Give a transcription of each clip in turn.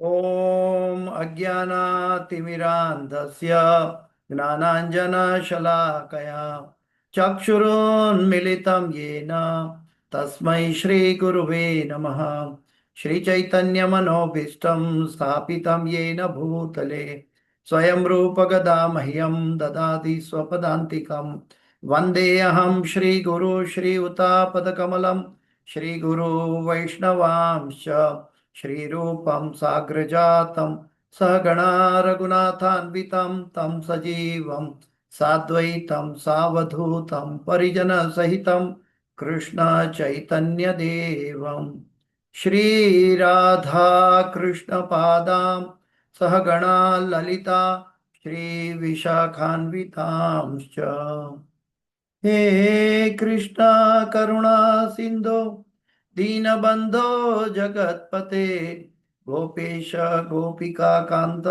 ॐ अज्ञानातिमिरान्धस्य ज्ञानाञ्जनशलाकया चक्षुरुन्मिलितं येन तस्मै श्रीगुरुवे नमः। श्रीचैतन्यमनोभीष्टं स्थापितं येन भूतले स्वयं रूपगदा मह्यं ददाति स्वपदान्तिकं। वन्देऽहं श्रीगुरु श्रीयुतापदकमलं श्रीगुरु वैष्णवांश्च श्रीरूपं साग्रजातं सहगणा रघुनाथान्वितं तं सजीवं साद्वैतं सावधूतं परिजनसहितं कृष्ण चैतन्यदेवं श्रीराधा कृष्णपादां सहगणा ललिता श्रीविशाखान्वितांश्च। हे कृष्णा करुणा सिंधो दीनबंधो जगत्पते गोपेश गोपिका कांत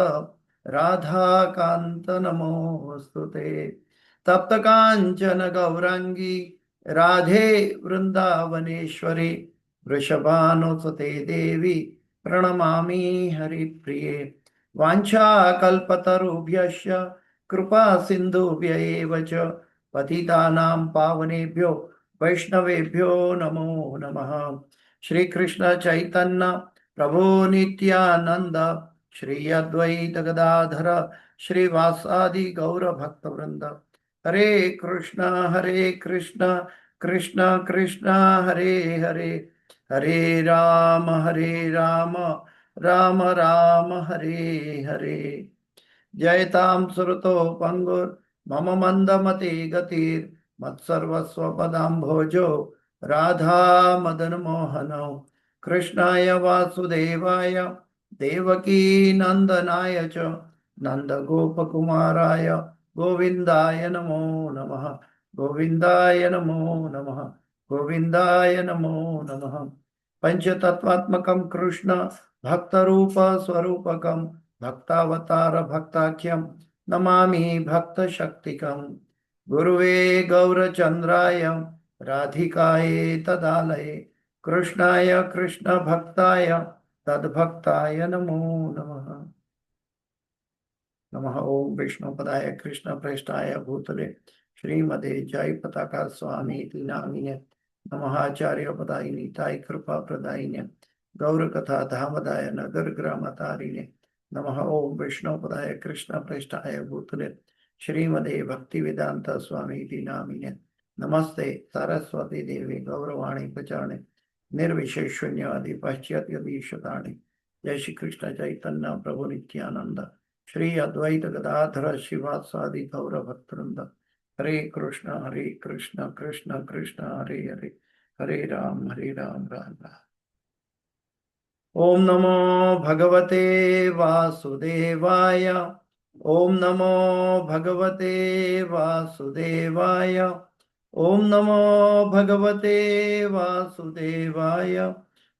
राधा कांत नमोस्तुते। तप्त कांचन गौरांगी राधे वृंदावनेश्वरी वृषभानुसुते देवी प्रणमामि हरिप्रिये। वाञ्छाकल्पतरुभ्यश्च कृपा सिन्धुभ्य एव च पतितानां पावनेभ्यो वैष्णवेभ्यो नमो नमः। श्री कृष्ण चैतन्य प्रभु नित्यानंद श्री अद्वैत गदाधर श्रीवासादि गौर भक्त वृंद। हरे कृष्ण कृष्ण कृष्ण हरे हरे, हरे राम राम राम हरे हरे। जयतां सुरतो पंगुर्मम मंदमति गतिर्मत्सर्वस्वपदाम्भोजो राधा मदन मोहनौ कृष्णाय वासुदेवाय देवकी नंदनाय च नंदगोपकुमाराय गोविन्दाय नमो नमः। गोविन्दाय नमो नमः। गोविन्दाय नमो नमः। पंचतत्वात्मकं कृष्ण भक्तरूप स्वरूपकं भक्तावतार भक्ताख्यं नमामि भक्तशक्तिकं। गुरुवे गौरचन्द्राय राधिकायै तदालये कृष्णाय कृष्ण भक्ताय तद्भक्ताय नमो नमः। नमः ओम विष्णुपदाय कृष्ण प्रेष्ठाय भूतले श्रीमते जय पताका स्वामी नामिने नमः। आचार्य पदायिनी ताई कृपा प्रदायिने गौर कथा धामदाय नगर ग्राम तारिणे नमः। ओम विष्णुपदाय कृष्ण प्रेष्ठाय भूतले श्रीमते भक्ति वेदांत स्वामी नामिने नमस्ते सरस्वती देवी गौरवाणी प्रचारणे निर्विशेष शून्यवादी पाश्चात्य जय श्री कृष्ण चैतन्य प्रभु नित्यानंद श्री अद्वैत गदाधर शिवासादि गौर भक्तवृंद। हरे कृष्ण कृष्ण कृष्ण हरे हरे, हरे राम राम राम। ओम नमो भगवते वासुदेवाय। ओम नमो भगवते वासुदेवाय। ओम नमो भगवते वासुदेवाय।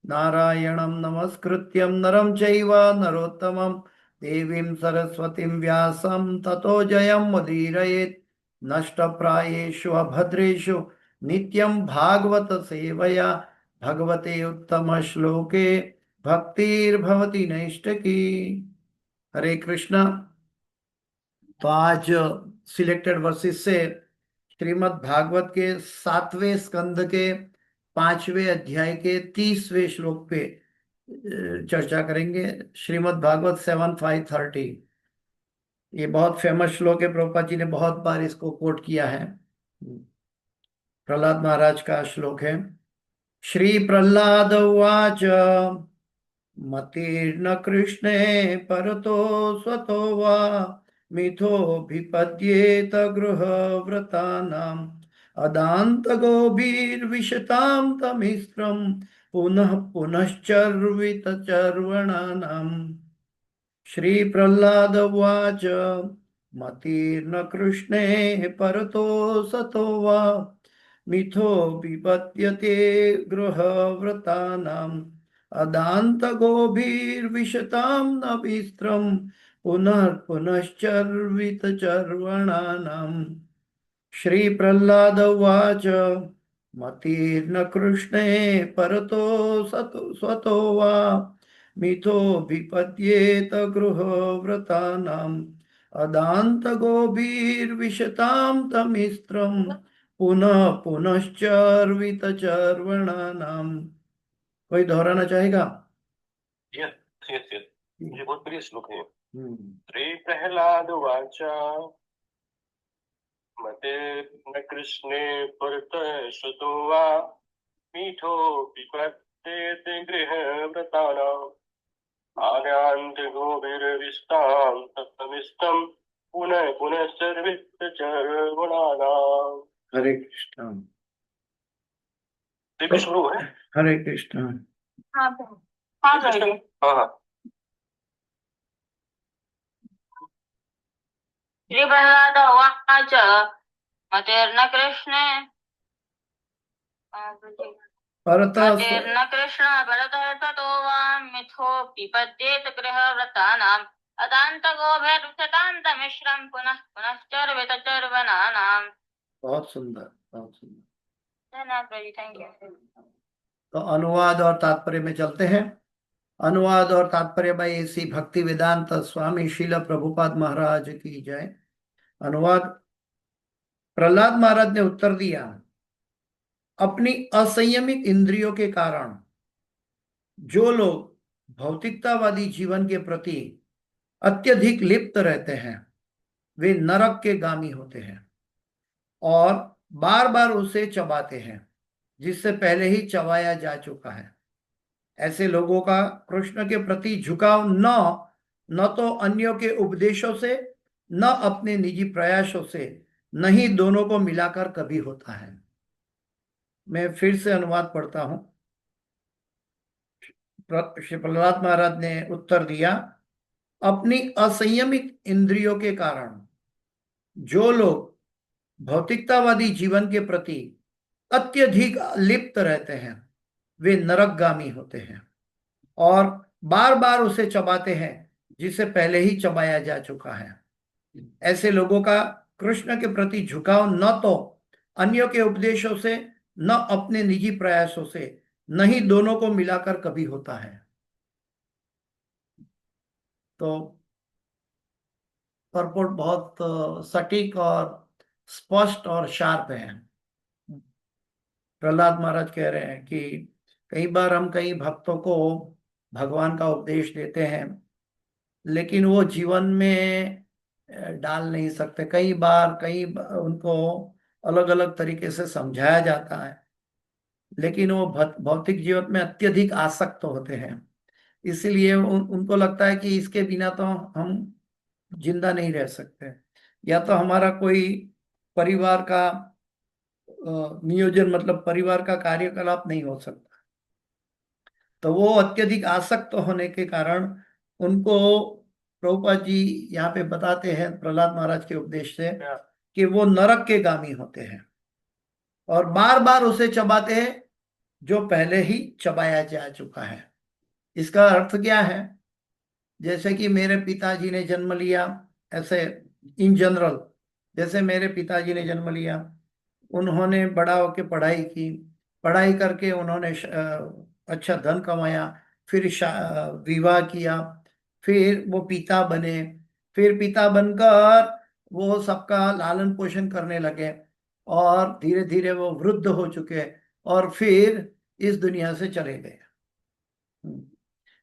नारायणं नमस्कृत्यं नरं चैव नरोत्तमं देवीं सरस्वतीं व्यासं ततो जयमुदीरयेत्। नष्टप्रायेषु अभद्रेषु नित्यं भागवत सेवया भगवते उत्तम श्लोके भक्तिर्भवति नैष्ठकी। हरे कृष्णा। तो आज सिलेक्टेड वर्सेस से श्रीमद् भागवत के 7वें स्कंद के 5वें अध्याय के 30वें श्लोक पे चर्चा करेंगे। श्रीमद् भागवत 7:5-30। ये बहुत फेमस श्लोक है, प्रभुपाद जी ने बहुत बार इसको कोट किया है। प्रहलाद महाराज का श्लोक है। श्री प्रहलाद उवाच मतिर्न कृष्णे परतो स्वतो वा मिथोऽभिपद्येत गृहव्रतानाम् अदान्तगोभिर्विशतां तमिस्रं पुनः पुनश्चर्वितचर्वणानाम्। श्री प्रहलाद उवाच मतिर्न कृष्णे परतो सतो वा मिथोऽभिपद्यते गृहव्रतानाम् अदान्तगोभिर्विशतां नभिस्त्रं पुनः पुनश्चर्वितचर्वणानाम्। श्री प्रहलाद उवाच मतिर्न कृष्णे परतो सतो स्वतो वा मिथो विपद्येत गृहव्रतानाम् अदान्त गोभिर्विशतां तमिस्त्रम् पुनः पुनश्चर्वित चर्वणानाम। कोई दोहराना चाहेगा? यस यस यस, मुझे बहुत प्रिय श्लोक है। श्री प्रहलाद वाच मते न कृष्णे परत श्रुतो वा मीठो विपद्येत गृहव्रतानाम् आर्यान्त गोभिर्विष्टां तत्तमिष्टं पुनः पुनः सर्वित चर्वणानाम्। हरे कृष्ण। शुरू है। हरे कृष्ण। हाँ हाँ हाँ। श्री प्रहलाद उवाच मतेर्न कृष्णे मतेर्न कृष्ण भरतः ततो वा मिथो पिपद्येत गृहव्रतानाम् अदान्तगोभिर्विशतान्तमिश्रम् पुनः पुनश्चर्वित चर्वणानाम्। बहुत सुंदर, बहुत सुंदर। धन्यवाद प्रभु जी, थैंक यू। तो अनुवाद और तात्पर्य में चलते हैं। अनुवाद और तात्पर्य बाई श्री भक्ति वेदांत स्वामी श्रील प्रभुपाद महाराज की जय। अनुवाद। प्रहलाद महाराज ने उत्तर दिया, अपनी असंयमित इंद्रियों के कारण जो लोग भौतिकतावादी जीवन के प्रति अत्यधिक लिप्त रहते हैं वे नरक के गामी होते हैं और बार बार उसे चबाते हैं जिससे पहले ही चबाया जा चुका है। ऐसे लोगों का कृष्ण के प्रति झुकाव न तो अन्यों के उपदेशों से न अपने निजी प्रयासों से, न ही दोनों को मिलाकर कभी होता है। मैं फिर से अनुवाद पढ़ता हूं। श्री प्रहलाद महाराज ने उत्तर दिया, अपनी असंयमित इंद्रियों के कारण जो लोग भौतिकतावादी जीवन के प्रति अत्यधिक लिप्त रहते हैं वे नरकगामी होते हैं और बार बार उसे चबाते हैं जिसे पहले ही चबाया जा चुका है। ऐसे लोगों का कृष्ण के प्रति झुकाव न तो अन्यों के उपदेशों से न अपने निजी प्रयासों से, न ही दोनों को मिलाकर कभी होता है। तो परपोर्ट बहुत सटीक और स्पष्ट और शार्प है। प्रहलाद महाराज कह रहे हैं कि कई बार हम कई भक्तों को भगवान का उपदेश देते हैं लेकिन वो जीवन में डाल नहीं सकते। उनको अलग अलग तरीके से समझाया जाता है लेकिन वो भौतिक जीवन में अत्यधिक आसक्त होते हैं। इसीलिए उनको लगता है कि इसके बिना तो हम जिंदा नहीं रह सकते, या तो हमारा कोई परिवार का नियोजन मतलब परिवार का कार्यकलाप नहीं हो सकता। तो वो अत्यधिक आसक्त होने के कारण उनको प्रभुपाद जी यहाँ पे बताते हैं प्रहलाद महाराज के उपदेश से कि वो नरक के गामी होते हैं और बार बार उसे चबाते हैं जो पहले ही चबाया जा चुका है। इसका अर्थ क्या है? जैसे कि मेरे पिताजी ने जन्म लिया, ऐसे इन जनरल, जैसे मेरे पिताजी ने जन्म लिया, उन्होंने बड़ा होके पढ़ाई की, पढ़ाई करके उन्होंने अच्छा धन कमाया, फिर विवाह किया, फिर वो पिता बने, फिर पिता बनकर वो सबका लालन पोषण करने लगे और धीरे धीरे वो वृद्ध हो चुके और फिर इस दुनिया से चले गए।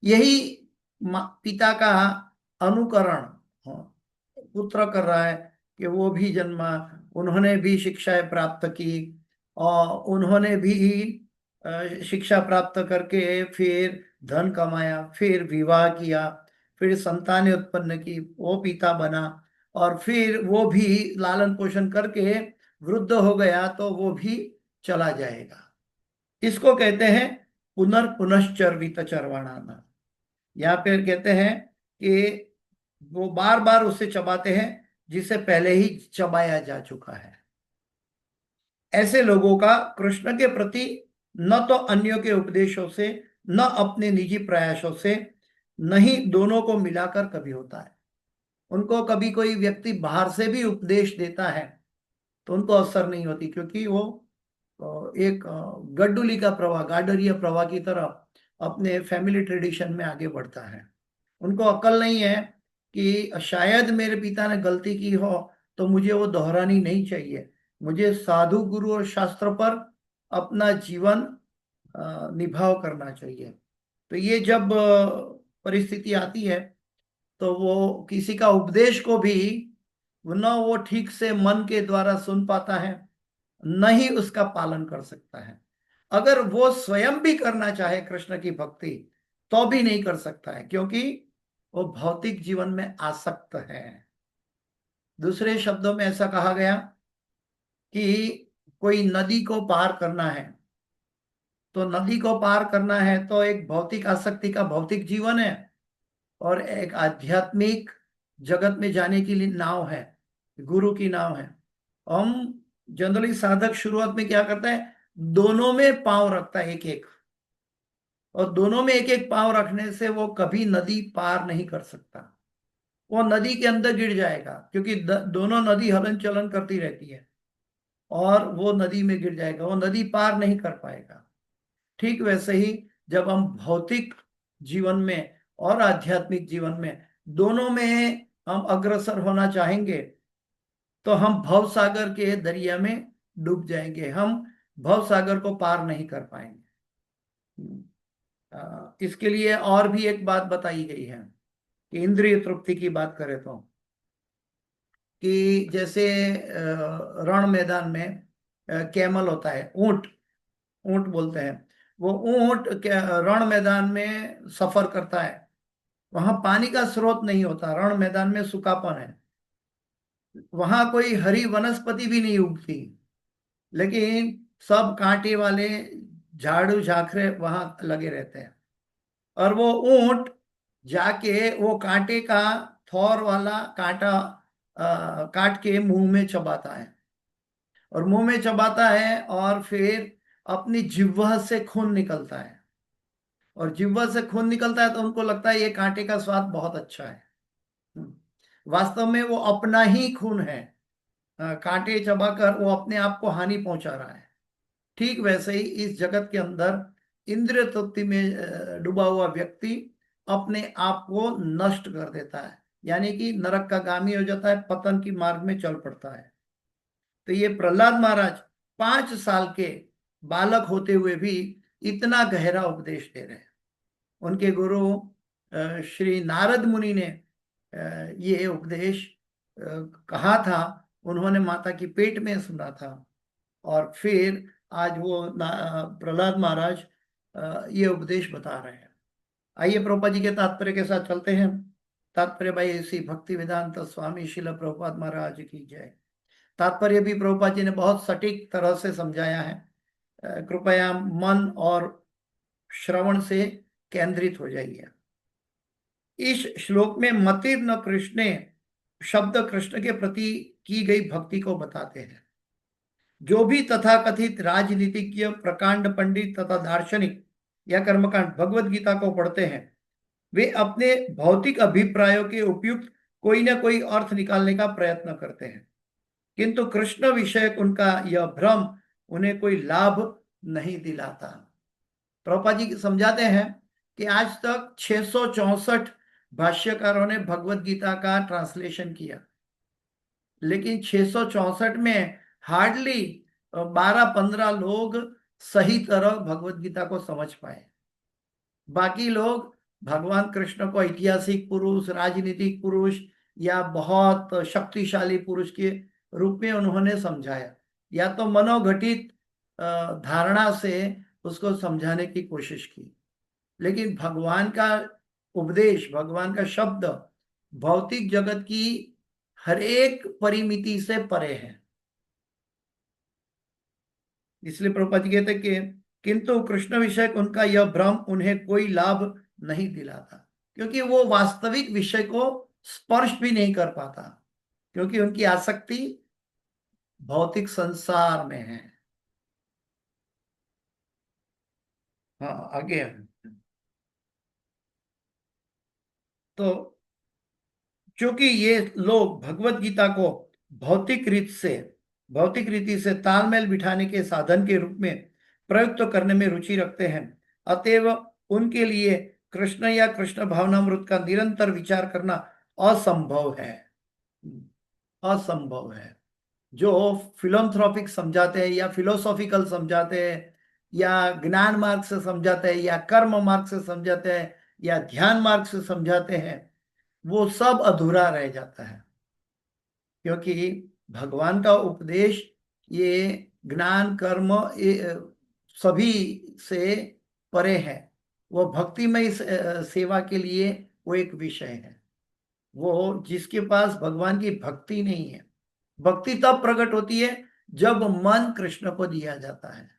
यही पिता का अनुकरण पुत्र कर रहा है कि वो भी जन्मा, उन्होंने भी शिक्षाएं प्राप्त की और उन्होंने भी शिक्षा प्राप्त करके फिर धन कमाया, फिर विवाह किया, फिर संतानें उत्पन्न की, वो पिता बना और फिर वो भी लालन पोषण करके वृद्ध हो गया तो वो भी चला जाएगा। इसको कहते हैं पुनश्चर्वित चरवाणाना। यहाँ पे कहते हैं कि वो बार बार उसे चबाते हैं जिसे पहले ही चबाया जा चुका है। ऐसे लोगों का कृष्ण के प्रति न तो अन्यों के उपदेशों से न अपने निजी प्रयासों से, न ही दोनों को मिलाकर कभी होता है। उनको कभी कोई व्यक्ति बाहर से भी उपदेश देता है तो उनको असर नहीं होती, क्योंकि वो एक गड्डुली का प्रवाह, गाडरिया प्रवाह की तरह अपने फैमिली ट्रेडिशन में आगे बढ़ता है। उनको अक्ल नहीं है कि शायद मेरे पिता ने गलती की हो तो मुझे वो दोहरानी नहीं चाहिए, मुझे साधु गुरु और शास्त्र पर अपना जीवन निभाव करना चाहिए। तो ये जब परिस्थिति आती है तो वो किसी का उपदेश को भी न वो ठीक से मन के द्वारा सुन पाता है, न ही उसका पालन कर सकता है। अगर वो स्वयं भी करना चाहे कृष्ण की भक्ति तो भी नहीं कर सकता है, क्योंकि वो भौतिक जीवन में आसक्त है। दूसरे शब्दों में ऐसा कहा गया कि कोई नदी को पार करना है, तो नदी को पार करना है तो एक भौतिक आसक्ति का भौतिक जीवन है, और एक आध्यात्मिक जगत में जाने के लिए नाव है, गुरु की नाव है। हम जनरली साधक शुरुआत में क्या करता है, दोनों में पांव रखता है एक एक, और दोनों में एक एक पांव रखने से वो कभी नदी पार नहीं कर सकता, वो नदी के अंदर गिर जाएगा, क्योंकि दोनों नदी हलन चलन करती रहती है, और वो नदी में गिर जाएगा, वो नदी पार नहीं कर पाएगा। ठीक वैसे ही जब हम भौतिक जीवन में और आध्यात्मिक जीवन में दोनों में हम अग्रसर होना चाहेंगे तो हम भव सागर के दरिया में डूब जाएंगे, हम भव सागर को पार नहीं कर पाएंगे। इसके लिए और भी एक बात बताई गई है कि इंद्रिय तृप्ति की बात करें तो, कि जैसे रण मैदान में कैमल होता है, ऊंट, ऊंट बोलते हैं, वो ऊंट रण मैदान में सफर करता है, वहां पानी का स्रोत नहीं होता, रण मैदान में सूखापन है, वहां कोई हरी वनस्पति भी नहीं उगती, लेकिन सब कांटे वाले झाड़ू झाखरे वहां लगे रहते हैं, और वो ऊंट जाके वो कांटे का थौर वाला कांटा काट के मुंह में चबाता है, और मुंह में चबाता है, और फिर अपनी जिह्वा से खून निकलता है, और जिह्वा से खून निकलता है तो उनको लगता है ये कांटे का स्वाद बहुत अच्छा है। वास्तव में वो अपना ही खून है, कांटे चबाकर वो अपने आप को हानि पहुंचा रहा है। ठीक वैसे ही इस जगत के अंदर इंद्रिय तृप्ति में डूबा हुआ व्यक्ति अपने आप को नष्ट कर देता है, यानी कि नरक का गामी हो जाता है, पतन की मार्ग में चल पड़ता है। तो ये प्रहलाद महाराज 5 साल के बालक होते हुए भी इतना गहरा उपदेश दे रहे हैं। उनके गुरु श्री नारद मुनि ने ये उपदेश कहा था, उन्होंने माता की पेट में सुना था, और फिर आज वो प्रहलाद महाराज ये उपदेश बता रहे हैं। आइए प्रभुपाद जी के तात्पर्य के साथ चलते हैं। तात्पर्य भाई ऐसी भक्ति वेदांत स्वामी शिल प्रभुपाद महाराज की जय। तात्पर्य भी प्रभुपाद जी ने बहुत सटीक तरह से समझाया है, कृपया मन और श्रवण से केंद्रित हो जाइए। इस श्लोक में मतिर्न कृष्णे शब्द कृष्ण के प्रति की गई भक्ति को बताते हैं। जो भी तथाकथित राजनीतिज्ञ, प्रकांड पंडित तथा दार्शनिक या कर्मकांड भगवत गीता को पढ़ते हैं, वे अपने भौतिक अभिप्रायों के उपयुक्त कोई ना कोई अर्थ निकालने का प्रयत्न करते हैं, किंतु कृष्ण विषयक उनका यह भ्रम उन्हें कोई लाभ नहीं दिलाता। प्रभुपाद जी समझाते हैं कि आज तक 664 भाष्यकारों ने भगवत गीता का ट्रांसलेशन किया, लेकिन 664 में हार्डली 12-15 लोग सही तरह भगवत गीता को समझ पाए। बाकी लोग भगवान कृष्ण को ऐतिहासिक पुरुष, राजनीतिक पुरुष या बहुत शक्तिशाली पुरुष के रूप में उन्होंने समझाया, या तो मनोघटित धारणा से उसको समझाने की कोशिश की। लेकिन भगवान का उपदेश, भगवान का शब्द भौतिक जगत की हर एक परिमिति से परे है। इसलिए प्रभुपाद जी कहते कि किंतु कृष्ण विषय उनका यह भ्रम उन्हें कोई लाभ नहीं दिलाता, क्योंकि वो वास्तविक विषय को स्पर्श भी नहीं कर पाता, क्योंकि उनकी आसक्ति भौतिक संसार में है। हाँ, आगे तो क्योंकि ये लोग भगवत गीता को भौतिक रीति से तालमेल बिठाने के साधन के रूप में प्रयुक्त करने में रुचि रखते हैं, अतएव उनके लिए कृष्ण या कृष्ण भावनामृत का निरंतर विचार करना असंभव है, असंभव है। जो फिलोंथ्रोपिक समझाते हैं या फिलोसॉफिकल समझाते हैं या ज्ञान मार्ग से समझाते हैं या कर्म मार्ग से समझाते हैं या ध्यान मार्ग से समझाते हैं, वो सब अधूरा रह जाता है। क्योंकि भगवान का उपदेश ये ज्ञान कर्म सभी से परे है। वो भक्तिमय सेवा के लिए वो एक विषय है। वो जिसके पास भगवान की भक्ति नहीं है, भक्ति तब प्रकट होती है जब मन कृष्ण को दिया जाता है।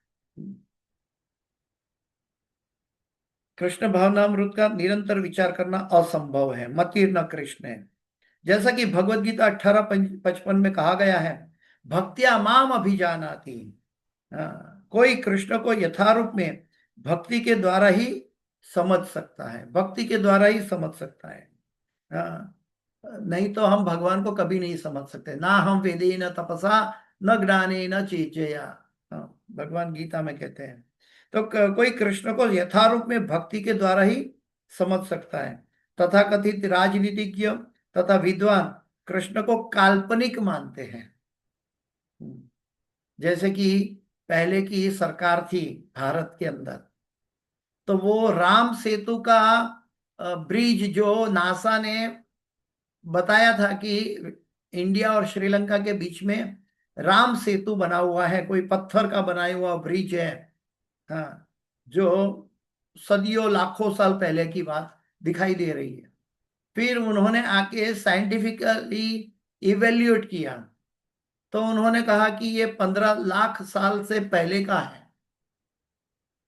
कृष्ण भावनामृत का निरंतर विचार करना असंभव है, मतीर्न कृष्ण है। जैसा कि भगवत गीता 18:55 में कहा गया है, भक्त्या माम अभिजानाति। कोई कृष्ण को यथारूप में भक्ति के द्वारा ही समझ सकता है, भक्ति के द्वारा ही समझ सकता है। हाँ, नहीं तो हम भगवान को कभी नहीं समझ सकते। ना हम वेदे न तपसा न ज्ञाने न चेचया, भगवान गीता में कहते हैं। तो कोई कृष्ण को यथारूप में भक्ति के द्वारा ही समझ सकता है। तथाकथित राजनीतिज्ञ तथा विद्वान कृष्ण को काल्पनिक मानते हैं। जैसे कि पहले की सरकार थी भारत के अंदर, तो वो राम सेतु का ब्रिज जो नासा ने बताया था कि इंडिया और श्रीलंका के बीच में राम सेतु बना हुआ है, कोई पत्थर का बनाया हुआ ब्रिज है। हाँ, जो सदियों लाखों साल पहले की बात दिखाई दे रही है। फिर उन्होंने आके साइंटिफिकली इवेल्युएट किया, तो उन्होंने कहा कि ये 15 लाख साल से पहले का है।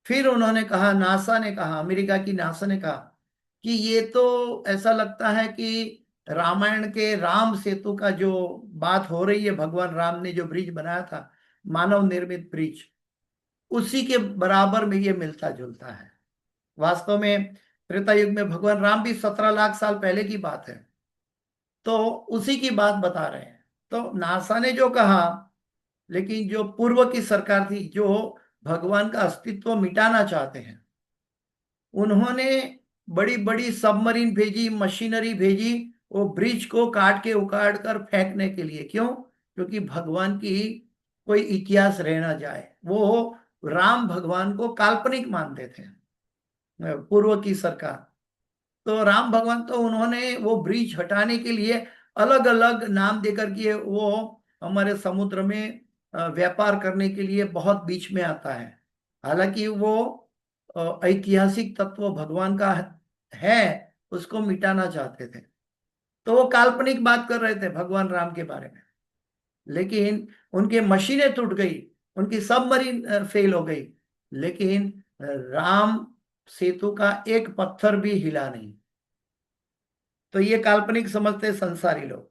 फिर उन्होंने कहा, नासा ने कहा, अमेरिका की नासा ने कहा कि ये तो ऐसा लगता है कि रामायण के राम सेतु का जो बात हो रही है, भगवान राम ने जो ब्रिज बनाया था, मानव निर्मित ब्रिज, उसी के बराबर में ये मिलता जुलता है। वास्तव में त्रेता युग में भगवान राम भी 17 लाख साल पहले की बात है, तो उसी की बात बता रहे हैं। तो नासा ने जो कहा, लेकिन जो पूर्व की सरकार थी जो भगवान का अस्तित्व मिटाना चाहते हैं, उन्होंने बड़ी बड़ी सबमरीन भेजी, मशीनरी भेजी, वो ब्रिज को काट के उखाड़ कर फेंकने के लिए। क्यों? क्योंकि भगवान की कोई इतिहास रह ना जाए। वो राम भगवान को काल्पनिक मानते थे, पूर्व की सरकार। तो राम भगवान तो उन्होंने वो ब्रिज हटाने के लिए अलग अलग नाम देकर के वो हमारे समुद्र में व्यापार करने के लिए बहुत बीच में आता है। हालांकि वो ऐतिहासिक तत्व भगवान का है, उसको मिटाना चाहते थे। तो वो काल्पनिक बात कर रहे थे भगवान राम के बारे में। लेकिन उनकी मशीनें टूट गई, उनकी सबमरीन फेल हो गई, लेकिन राम सेतु का एक पत्थर भी हिला नहीं। तो ये काल्पनिक समझते संसारी लोग।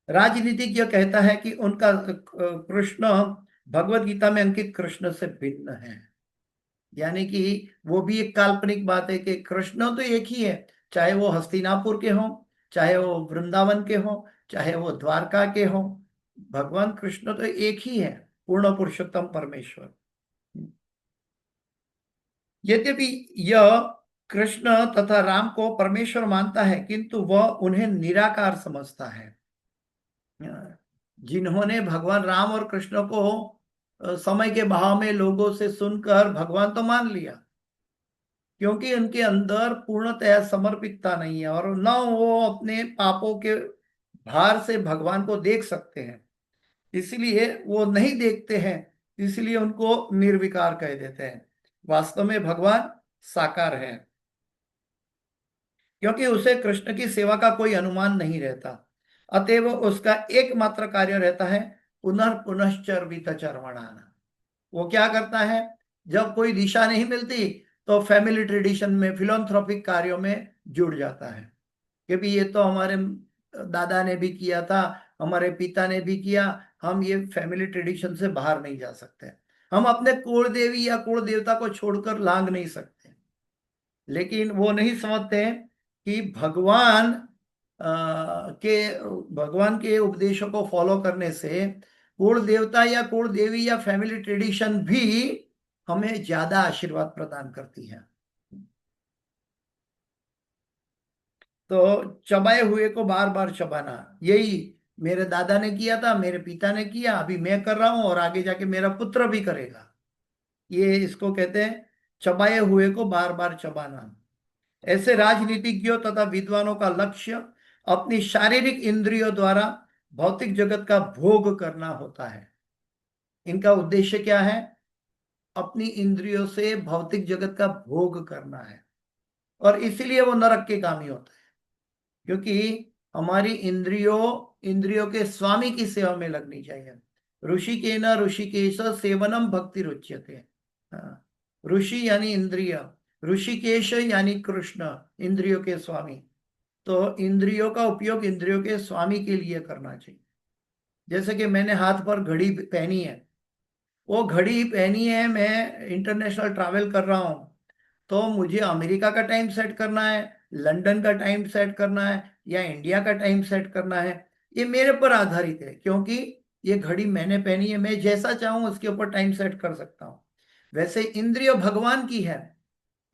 राजनीतिज्ञ कहता है कि उनका कृष्ण भगवत गीता में अंकित कृष्ण से भिन्न है। यानी कि वो भी एक काल्पनिक बात है कि कृष्ण तो एक ही है, चाहे वो हस्तिनापुर के हों, चाहे वो वृंदावन के हों, चाहे वो द्वारका के हों, भगवान कृष्ण तो एक ही है, पूर्ण पुरुषोत्तम परमेश्वर। यद्यपि यह कृष्ण तथा राम को परमेश्वर मानता है, किंतु वह उन्हें निराकार समझता है। जिन्होंने भगवान राम और कृष्ण को समय के बहाव में लोगों से सुनकर भगवान तो मान लिया, क्योंकि उनके अंदर पूर्णतया समर्पितता नहीं है और न वो अपने पापों के भार से भगवान को देख सकते हैं, इसलिए वो नहीं देखते हैं, इसलिए उनको निर्विकार कह देते हैं। वास्तव में भगवान साकार है, क्योंकि उसे कृष्ण की सेवा का कोई अनुमान नहीं रहता। अतएव उसका एकमात्र कार्य रहता है पुनश्चर्वित चर्वणाना। वो क्या करता है, जब कोई दिशा नहीं मिलती तो फैमिली ट्रेडिशन में, फिलोंथ्रोपिक कार्यों में जुड़ जाता है। क्योंकि ये तो हमारे दादा ने भी किया था, हमारे पिता ने भी किया, हम ये फैमिली ट्रेडिशन से बाहर नहीं जा सकते। हम अपने कुल देवी या कुल देवता को छोड़कर लांग नहीं सकते। लेकिन वो नहीं समझते कि भगवान के उपदेशों को फॉलो करने से कुल देवता या कुल देवी या फैमिली ट्रेडिशन भी हमें ज्यादा आशीर्वाद प्रदान करती है। तो चबाए हुए को बार बार चबाना, यही मेरे दादा ने किया था, मेरे पिता ने किया, अभी मैं कर रहा हूं और आगे जाके मेरा पुत्र भी करेगा। ये इसको कहते हैं चबाए हुए को बार बार चबाना। ऐसे राजनीतिज्ञों तथा विद्वानों का लक्ष्य अपनी शारीरिक इंद्रियों द्वारा भौतिक जगत का भोग करना होता है। इनका उद्देश्य क्या है? अपनी इंद्रियों से भौतिक जगत का भोग करना है, और इसीलिए वो नरक के कामी होता है, क्योंकि हमारी इंद्रियों इंद्रियों के स्वामी की सेवा में लगनी चाहिए। ऋषिकेन ऋषिकेश सेवनम भक्ति रुच्यते। हाँ, ऋषि यानी इंद्रिय, ऋषिकेश यानी कृष्ण, इंद्रियों के स्वामी। तो इंद्रियों का उपयोग इंद्रियों के स्वामी के लिए करना चाहिए। जैसे कि मैंने हाथ पर घड़ी पहनी है, वो घड़ी पहनी है, मैं इंटरनेशनल ट्रैवल कर रहा हूँ, तो मुझे अमेरिका का टाइम सेट करना है, लंदन का टाइम सेट करना है, या इंडिया का टाइम सेट करना है, ये मेरे पर आधारित है, क्योंकि ये घड़ी मैंने पहनी है, मैं जैसा चाहूं उसके ऊपर टाइम सेट कर सकता हूं। वैसे इंद्रिय भगवान की है,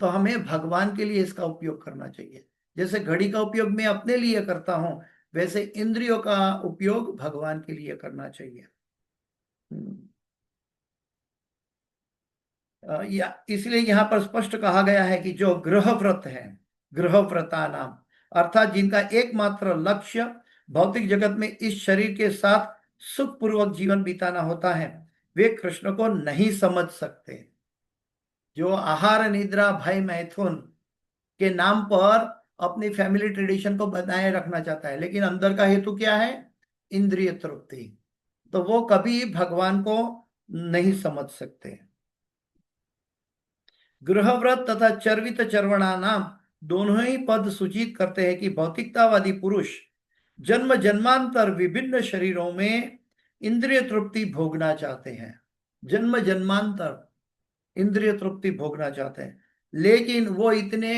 तो हमें भगवान के लिए इसका उपयोग करना चाहिए। जैसे घड़ी का उपयोग मैं अपने लिए करता हूं, वैसे इंद्रियों का उपयोग भगवान के लिए करना चाहिए। हम्म। या इसलिए यहाँ पर स्पष्ट कहा गया है कि जो गृह व्रत है, गृह व्रता नाम, अर्थात जिनका एकमात्र लक्ष्य भौतिक जगत में इस शरीर के साथ सुखपूर्वक जीवन बिताना होता है, वे कृष्ण को नहीं समझ सकते। जो आहार निद्रा भय मैथुन के नाम पर अपनी फैमिली ट्रेडिशन को बनाए रखना चाहता है, लेकिन अंदर का हेतु क्या है? इंद्रिय तृप्ति। तो वो कभी भगवान को नहीं समझ सकते। गृहव्रत तथा चर्वित चर्वणा नाम दोनों ही पद सूचित करते हैं कि भौतिकतावादी पुरुष जन्म जन्मांतर विभिन्न शरीरों में इंद्रिय तृप्ति भोगना चाहते हैं। जन्म जन्मांतर इंद्रिय तृप्ति भोगना चाहते हैं, लेकिन वो इतने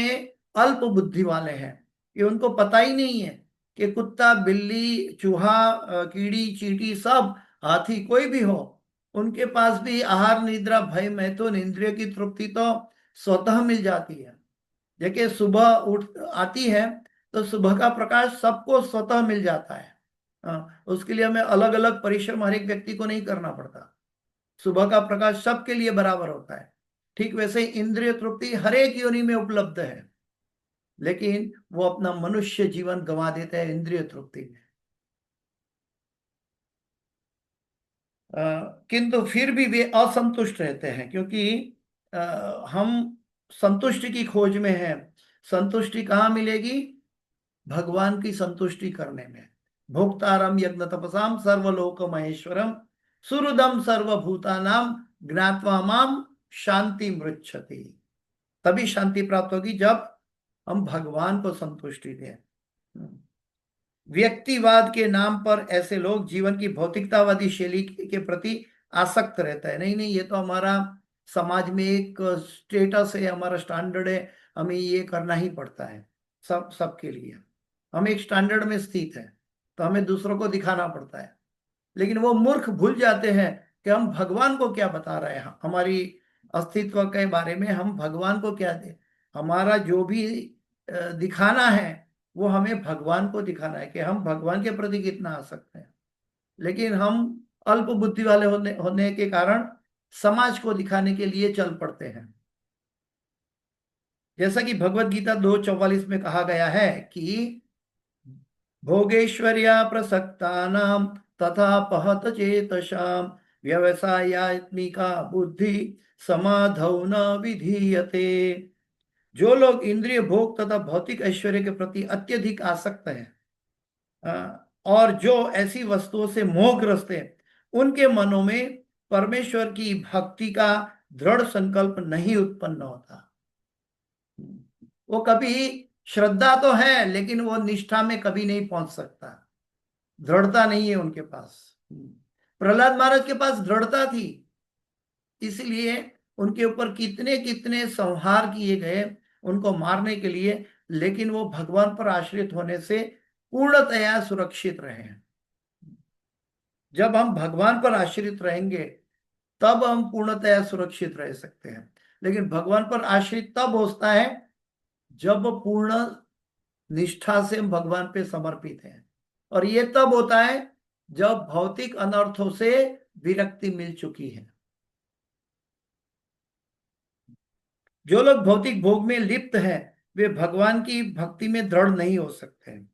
अल्प बुद्धि वाले हैं कि उनको पता ही नहीं है कि कुत्ता बिल्ली चूहा कीड़ी चींटी सब, हाथी कोई भी हो, उनके पास भी आहार निद्रा भय मैथुन इंद्रिय की तृप्ति तो स्वतः मिल जाती है। देखिए सुबह उठ आती है तो सुबह का प्रकाश सबको स्वतः मिल जाता है। उसके लिए हमें अलग अलग परिश्रम हर एक व्यक्ति को नहीं करना पड़ता। सुबह का प्रकाश सबके लिए बराबर होता है। ठीक वैसे इंद्रिय तृप्ति हर एक योनि में उपलब्ध है, लेकिन वो अपना मनुष्य जीवन गंवा देते हैं इंद्रिय तृप्ति में। किंतु फिर भी वे असंतुष्ट रहते हैं, क्योंकि हम संतुष्टि की खोज में हैं। संतुष्टि कहाँ मिलेगी? भगवान की संतुष्टि करने में। भोक्तारम यज्ञ तपसाम सर्वलोक महेश्वरम सुहृदम सर्वभूतानाम ज्ञात्वा माम शांति मृच्छति। तभी शांति प्राप्त होगी जब हम भगवान को संतुष्टि दें। व्यक्तिवाद के नाम पर ऐसे लोग जीवन की भौतिकतावादी शैली के प्रति आसक्त रहता है। नहीं नहीं, ये तो हमारा समाज में एक स्टेटस है, हमारा स्टैंडर्ड है, हमें ये करना ही पड़ता है। सबके लिए हम एक स्टैंडर्ड में स्थित है, तो हमें दूसरों को दिखाना पड़ता है। लेकिन वो मूर्ख भूल जाते हैं कि हम भगवान को क्या बता रहे हैं, हमारी अस्तित्व के बारे में हम भगवान को क्या दे। हमारा जो भी दिखाना है वो हमें भगवान को दिखाना है कि हम भगवान के प्रति कितना आ सकते हैं। लेकिन हम अल्प बुद्धि वाले होने के कारण समाज को दिखाने के लिए चल पड़ते हैं। जैसा कि भगवत गीता 2:44 में कहा गया है कि भोगेश्वर्या प्रसक्तानां तथा पहत चेतसाम व्यवसायत्मिका बुद्धि समाधौ न विधीयते। जो लोग इंद्रिय भोग तथा भौतिक ऐश्वर्य के प्रति अत्यधिक आसक्त हैं, और जो ऐसी वस्तुओं से मोहग्रस्त है, उनके मनों में परमेश्वर की भक्ति का दृढ़ संकल्प नहीं उत्पन्न होता। वो कभी श्रद्धा तो है, लेकिन वो निष्ठा में कभी नहीं पहुंच सकता। दृढ़ता नहीं है उनके पास। प्रहलाद महाराज के पास दृढ़ता थी, इसलिए उनके ऊपर कितने कितने संहार किए गए उनको मारने के लिए, लेकिन वो भगवान पर आश्रित होने से पूर्णतया सुरक्षित रहे हैं। जब हम भगवान पर आश्रित रहेंगे तब हम पूर्णतया सुरक्षित रह सकते हैं। लेकिन भगवान पर आश्रित तब होता है जब पूर्ण निष्ठा से हम भगवान पे समर्पित हैं, और ये तब होता है जब भौतिक अनर्थों से विरक्ति मिल चुकी है। जो लोग भौतिक भोग में लिप्त हैं वे भगवान की भक्ति में दृढ़ नहीं हो सकते हैं।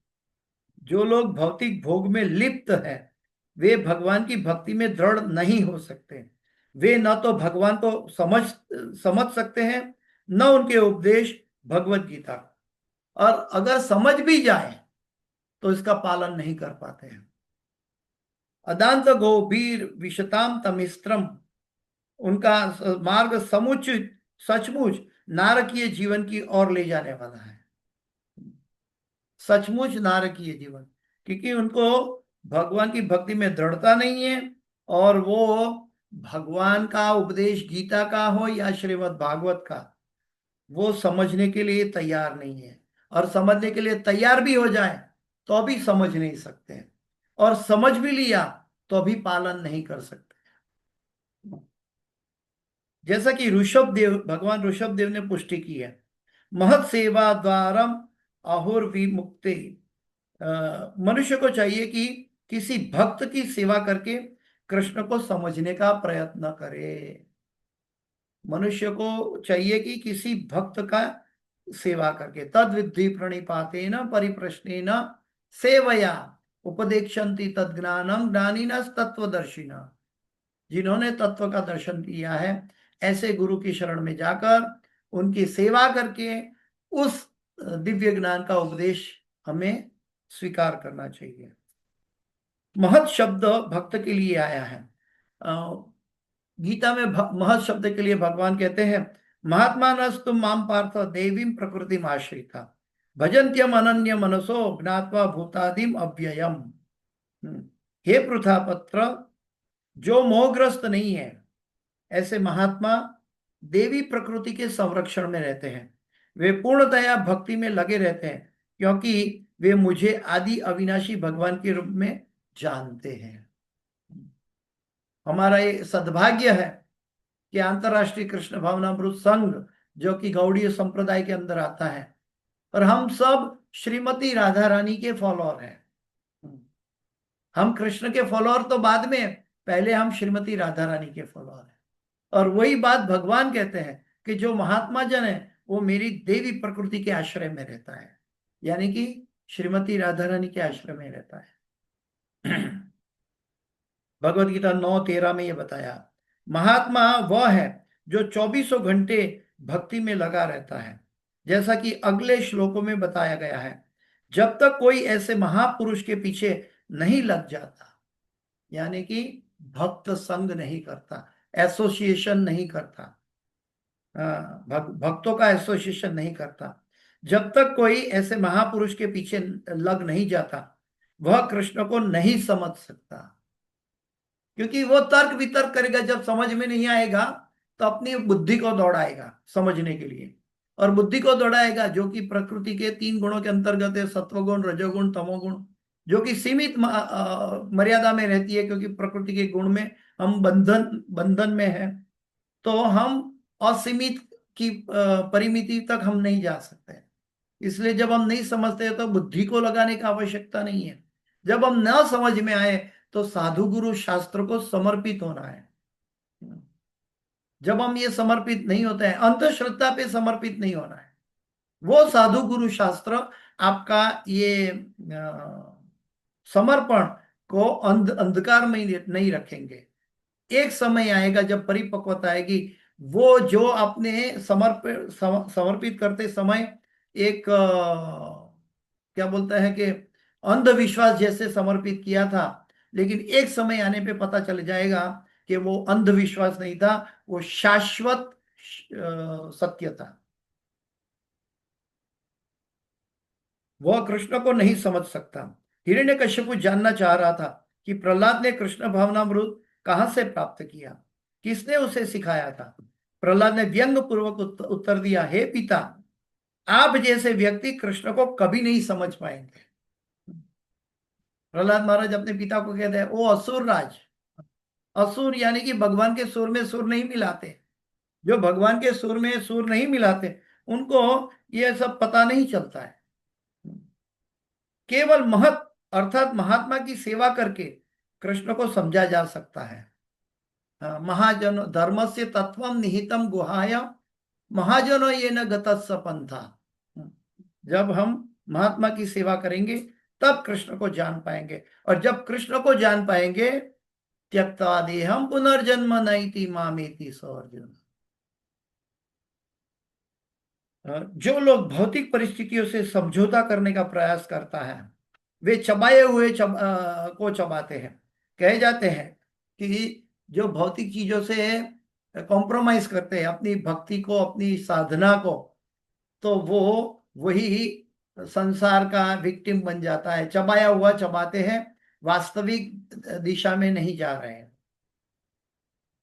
जो लोग भौतिक भोग में लिप्त हैं वे भगवान की भक्ति में दृढ़ नहीं हो सकते। वे न तो भगवान को समझ सकते हैं, न उनके उपदेश भगवत गीता, और अगर समझ भी जाए तो इसका पालन नहीं कर पाते हैं। अदांत गौबीर विशताम तमिस्त्रम, उनका मार्ग समुचित सचमुच नारकीय जीवन की ओर ले जाने वाला है। सचमुच नारकीय जीवन, क्योंकि उनको भगवान की भक्ति में दृढ़ता नहीं है, और वो भगवान का उपदेश गीता का हो या श्रीमद् भागवत का, वो समझने के लिए तैयार नहीं है। और समझने के लिए तैयार भी हो जाए तो भी समझ नहीं सकते हैं, और समझ भी लिया तो भी पालन नहीं कर सकते। जैसा कि ऋषभ देव, भगवान ऋषभ देव ने पुष्टि की है, महत सेवा द्वारम अहुर विमुक्ति। मनुष्य को चाहिए कि किसी भक्त की सेवा करके कृष्ण को समझने का प्रयत्न करे। मनुष्य को चाहिए कि किसी भक्त का सेवा करके, तद विद्धि प्रणिपातेन परिप्रश्नेन सेवया उपदेक्षन्ति तद ज्ञानम ज्ञानिनः तत्वदर्शिनः। जिन्होंने तत्व का दर्शन किया है ऐसे गुरु की शरण में जाकर उनकी सेवा करके उस दिव्य ज्ञान का उपदेश हमें स्वीकार करना चाहिए। महत शब्द भक्त के लिए आया है। गीता में महत शब्द के लिए भगवान कहते हैं, महात्मा नस्तु माम पार्थ देवीं प्रकृतिम आश्रिता भजन्त्यम अनन्य मनसो ज्ञात्वा भूतादिम अव्ययम। हे पृथापत्र, जो मोहग्रस्त नहीं है ऐसे महात्मा देवी प्रकृति के संरक्षण में रहते हैं। वे पूर्णतया भक्ति में लगे रहते हैं क्योंकि वे मुझे आदि अविनाशी भगवान के रूप में जानते हैं। हमारा ये सद्भाग्य है कि अंतरराष्ट्रीय कृष्ण भावनामृत संघ, जो कि गौड़ीय संप्रदाय के अंदर आता है, और हम सब श्रीमती राधा रानी के फॉलोअर हैं। हम कृष्ण के फॉलोअर तो बाद में, पहले हम श्रीमती राधा रानी के फॉलोअर हैं। और वही बात भगवान कहते हैं कि जो महात्मा जन है वो मेरी देवी प्रकृति के आश्रय में रहता है, यानी कि श्रीमती राधा रानी के आश्रय में रहता है। भगवत गीता 9:13 में ये बताया, महात्मा वह है जो 24 घंटे भक्ति में लगा रहता है, जैसा कि अगले श्लोकों में बताया गया है। जब तक कोई ऐसे महापुरुष के पीछे नहीं लग जाता, यानी कि भक्त संग नहीं करता, एसोसिएशन नहीं करता, भक्तों का एसोसिएशन नहीं करता, जब तक कोई ऐसे महापुरुष के पीछे लग नहीं जाता वह कृष्ण को नहीं समझ सकता। क्योंकि वो तर्क वितर्क करेगा, जब समझ में नहीं आएगा तो अपनी बुद्धि को दौड़ाएगा समझने के लिए, और बुद्धि को दौड़ाएगा जो कि प्रकृति के 3 गुणों के अंतर्गत है, सत्वगुण, रजोगुण, तमोगुण, जो कि सीमित मर्यादा में रहती है, क्योंकि प्रकृति के गुण में हम बंधन में है, तो हम असीमित की परिमिति तक हम नहीं जा सकते। इसलिए जब हम नहीं समझते तो बुद्धि को लगाने की आवश्यकता नहीं है। जब हम न समझ में आए तो साधु गुरु शास्त्र को समर्पित होना है। जब हम ये समर्पित नहीं होते हैं, अंधश्रद्धा पे समर्पित नहीं होना है, वो साधु गुरु शास्त्र आपका ये समर्पण को अंधकार में नहीं रखेंगे। एक समय आएगा जब परिपक्वता आएगी, वो जो अपने समर्पित करते समय एक क्या बोलता है कि अंधविश्वास जैसे समर्पित किया था, लेकिन एक समय आने पे पता चल जाएगा कि वो अंधविश्वास नहीं था, वो शाश्वत सत्य था। वह कृष्ण को नहीं समझ सकता। हिरण्यकश्यप जानना चाह रहा था कि प्रहलाद ने कृष्ण भावनामृत कहां से प्राप्त किया, किसने उसे सिखाया था। प्रहलाद ने व्यंग पूर्वक उत्तर दिया, हे पिता, आप जैसे व्यक्ति कृष्ण को कभी नहीं समझ पाएंगे। प्रहलाद महाराज अपने पिता को कहते हैं, ओ असुर राज, असुर यानी कि भगवान के सुर में सुर नहीं मिलाते। जो भगवान के सुर में सुर नहीं मिलाते उनको ये सब पता नहीं चलता है। केवल महत अर्थात महात्मा की सेवा करके कृष्ण को समझा जा सकता है। महाजन धर्मस्य तत्वम निहितम गुहाय महाजनो ये न गतस्स पंथा। जब हम महात्मा की सेवा करेंगे तब कृष्ण को जान पाएंगे, और जब कृष्ण को जान पाएंगे त्यक्ता देहम पुनर्जन्म नैति मामेति सो अर्जुन। जो लोग भौतिक परिस्थितियों से समझौता करने का प्रयास करता है वे चबाए हुए को चबाते हैं। कहे जाते हैं कि जो भौतिक चीजों से कॉम्प्रोमाइज करते हैं अपनी भक्ति को, अपनी साधना को, तो वो वही संसार का विक्टिम बन जाता है। चबाया हुआ चबाते हैं, वास्तविक दिशा में नहीं जा रहे हैं।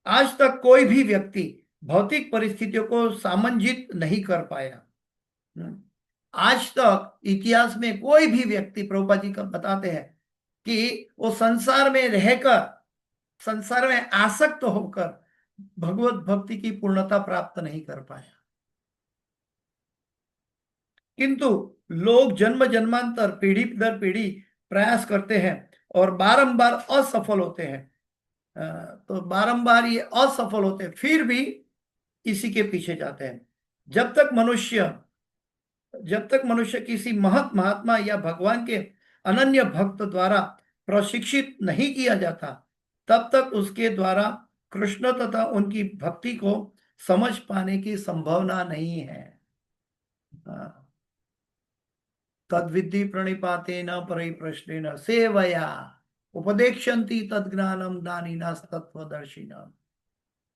आज तक कोई भी व्यक्ति भौतिक परिस्थितियों को सामंजित नहीं कर पाया। आज तक इतिहास में कोई भी व्यक्ति, प्रभुपाद जी का बताते हैं कि वो संसार में रहकर, संसार में आसक्त होकर भगवत भक्ति की पूर्णता प्राप्त नहीं कर पाया। किंतु लोग जन्म जन्मांतर पीढ़ी दर पीढ़ी प्रयास करते हैं और बारंबार असफल होते हैं। तो बारंबार ये असफल होते हैं, फिर भी इसी के पीछे जाते हैं। जब तक मनुष्य किसी महत महात्मा या भगवान के अनन्य भक्त द्वारा प्रशिक्षित नहीं किया जाता तब तक उसके द्वारा कृष्ण तथा उनकी भक्ति को समझ पाने की संभावना नहीं है। तद्विद्धि प्रणिपातेन परिप्रश्नेन सेवया उपदेक्षन्ति तद्ज्ञानम दानिनास तत्वदर्शिनाम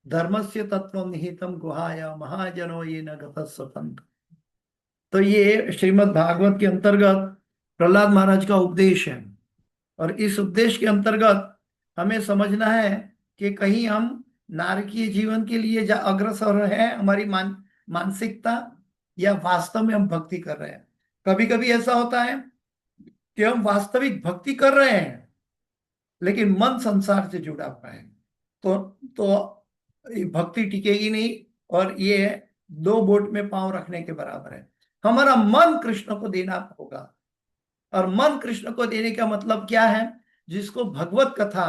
धर्मस्य तत्वम निहितम गुहाया महाजनो ये न गतस्स पंथ। तो ये श्रीमद् भागवत के अंतर्गत प्रहलाद महाराज का उपदेश है, और इस उपदेश के अंतर्गत हमें समझना है कि कहीं हम नारकीय जीवन के लिए अग्रसर है हमारी मानसिकता, या वास्तव में हम भक्ति कर रहे हैं। कभी कभी ऐसा होता है कि हम वास्तविक भक्ति कर रहे हैं लेकिन मन संसार से जुड़ा हुआ है, तो भक्ति टिकेगी नहीं, और ये दो बोट में पांव रखने के बराबर है। हमारा मन कृष्ण को देना होगा, और मन कृष्ण को देने का मतलब क्या है? जिसको भगवत कथा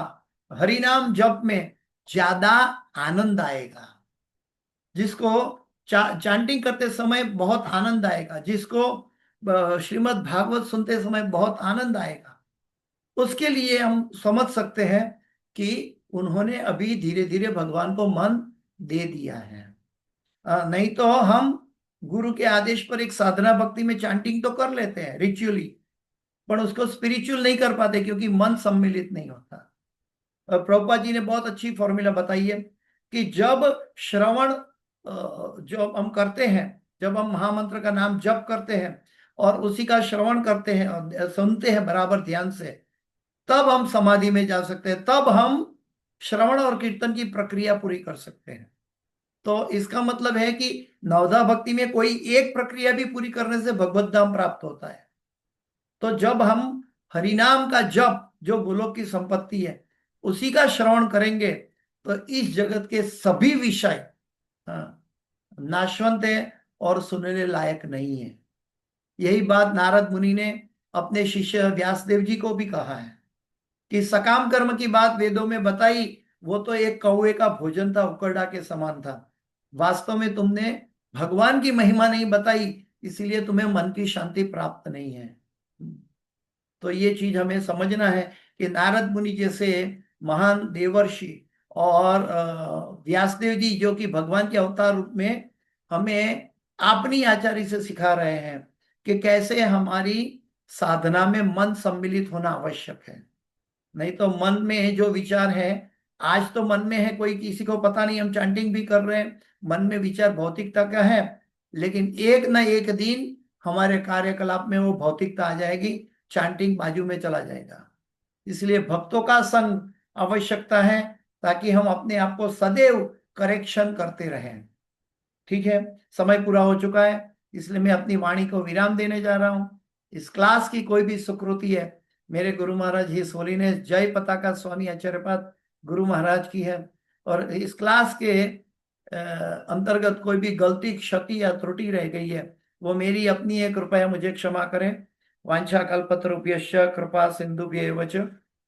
हरिनाम जप में ज्यादा आनंद आएगा, जिसको चांटिंग करते समय बहुत आनंद आएगा, जिसको श्रीमद् भागवत सुनते समय बहुत आनंद आएगा, उसके लिए हम समझ सकते हैं कि उन्होंने अभी धीरे धीरे भगवान को मन दे दिया है। नहीं तो हम गुरु के आदेश पर एक साधना भक्ति में चांटिंग तो कर लेते हैं रिचुअली, पर उसको स्पिरिचुअल नहीं कर पाते क्योंकि मन सम्मिलित नहीं होता। प्रभुपाद जी ने बहुत अच्छी फॉर्मूला बताई है कि जब श्रवण जो हम करते हैं, जब हम महामंत्र का नाम जप करते हैं और उसी का श्रवण करते हैं और सुनते हैं बराबर ध्यान से, तब हम समाधि में जा सकते हैं, तब हम श्रवण और कीर्तन की प्रक्रिया पूरी कर सकते हैं। तो इसका मतलब है कि नवधा भक्ति में कोई एक प्रक्रिया भी पूरी करने से भगवत धाम प्राप्त होता है। तो जब हम हरिनाम का जप, जो गोलोक की संपत्ति है, उसी का श्रवण करेंगे तो इस जगत के सभी विषय नाशवंत है और सुनने लायक नहीं है। यही बात नारद मुनि ने अपने शिष्य व्यासदेव जी को भी कहा है कि सकाम कर्म की बात वेदों में बताई, वो तो एक कौवे का भोजन था, उकरडा के समान था। वास्तव में तुमने भगवान की महिमा नहीं बताई, इसीलिए तुम्हें मन की शांति प्राप्त नहीं है। तो ये चीज हमें समझना है कि नारद मुनि जैसे महान देवर्षि और व्यासदेव जी जो कि भगवान के अवतार रूप में हमें अपनी आचार्य से सिखा रहे हैं कि कैसे हमारी साधना में मन सम्मिलित होना आवश्यक है। नहीं तो मन में जो विचार है, आज तो मन में है, कोई किसी को पता नहीं, हम चैंटिंग भी कर रहे हैं, मन में विचार भौतिकता का है, लेकिन एक ना एक दिन हमारे कार्यकलाप में वो भौतिकता आ जाएगी, चैंटिंग बाजू में चला जाएगा। इसलिए भक्तों का संग आवश्यकता है ताकि हम अपने आप को सदैव करेक्शन करते रहें। ठीक है, समय पूरा हो चुका है, इसलिए मैं अपनी वाणी को विराम देने जा रहा हूं। इस क्लास की कोई भी सुकृति है, मेरे गुरु महाराज हिज होलीनेस जय पताका स्वामी आचार्यपाद गुरु महाराज की है। और इस क्लास के अंतर्गत कोई भी गलती, क्षति या त्रुटि रह गई है, वो मेरी अपनी है, कृपया मुझे क्षमा करें। वांछा कल्पतरुभ्यश्च कृपा सिंधुभ्येव च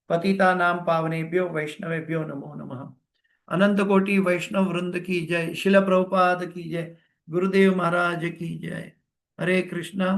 पतितानां पावनेभ्यो वैष्णवेभ्यो नमो नमः। अनंत कोटि वैष्णव वृंद की जय। शिल प्रभुपाद की जय। गुरुदेव महाराज की जय। हरे कृष्णा।